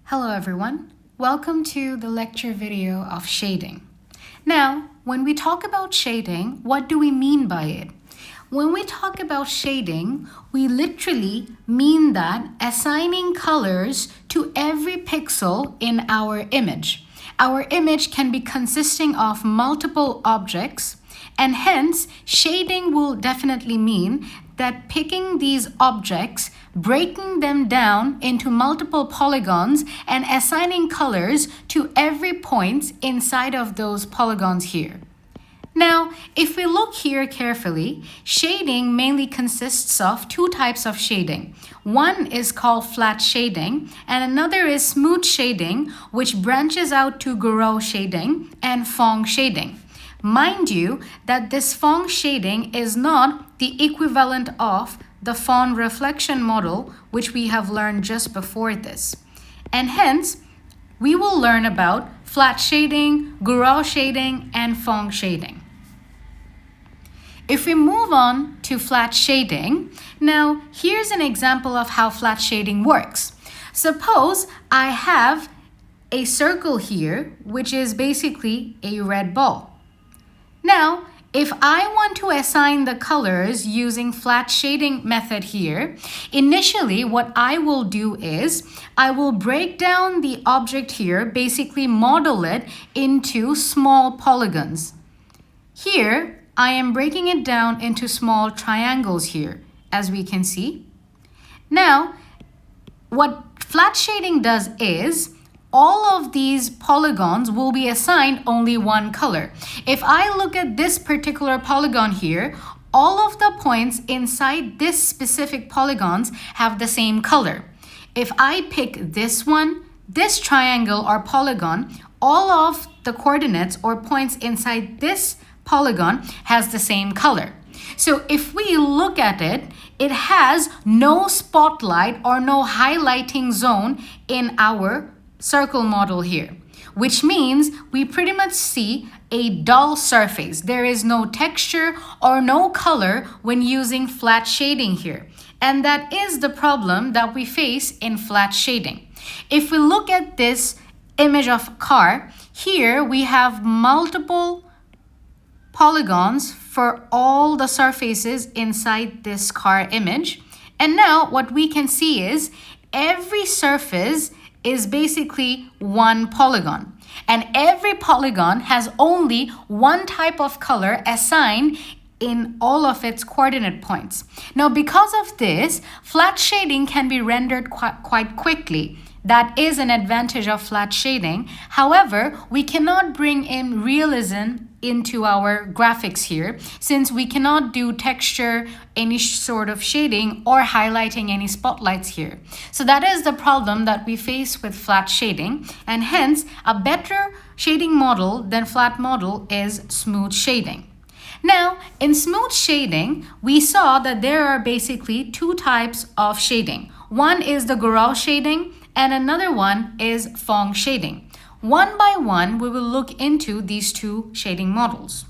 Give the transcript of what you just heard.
Hello everyone, welcome to the lecture video of shading. Now, when we talk about shading, what do we mean by it? When we talk about shading, we literally mean that assigning colors to every pixel in our image. Our image can be consisting of multiple objects, and hence shading will definitely mean that picking these objects, breaking them down into multiple polygons and assigning colors to every point inside of those polygons here. Now, if we look here carefully, shading mainly consists of two types of shading. One is called flat shading and another is smooth shading, which branches out to Gouraud shading and Phong shading. Mind you that this Phong shading is not the equivalent of the Phong reflection model, which we have learned just before this. And hence, we will learn about flat shading, Gouraud shading, and Phong shading. If we move on to flat shading, now here's an example of how flat shading works. Suppose I have a circle here, which is basically a red ball. Now, if I want to assign the colors using flat shading method here, initially what I will do is I will break down the object here, basically model it into small polygons. Here, I am breaking it down into small triangles here, as we can see. Now, what flat shading does is all of these polygons will be assigned only one color. If I look at this particular polygon here, all of the points inside this specific polygons have the same color. If I pick this one, this triangle or polygon, all of the coordinates or points inside this polygon has the same color. So if we look at it, it has no spotlight or no highlighting zone in our circle model here, which means we pretty much see a dull surface. There is no texture or no color when using flat shading here. And that is the problem that we face in flat shading. If we look at this image of a car, here we have multiple polygons for all the surfaces inside this car image. And now what we can see is every surface is basically one polygon, and every polygon has only one type of color assigned in all of its coordinate points. Now, because of this, flat shading can be rendered quite quickly. That is an advantage of flat shading. However, we cannot bring in realism into our graphics here, since we cannot do texture, any sort of shading, or highlighting any spotlights here. So that is the problem that we face with flat shading, and hence a better shading model than flat model is smooth shading. Now, in smooth shading, we saw that there are basically two types of shading. One is the Gouraud shading, and another one is Phong shading. One by one, we will look into these two shading models.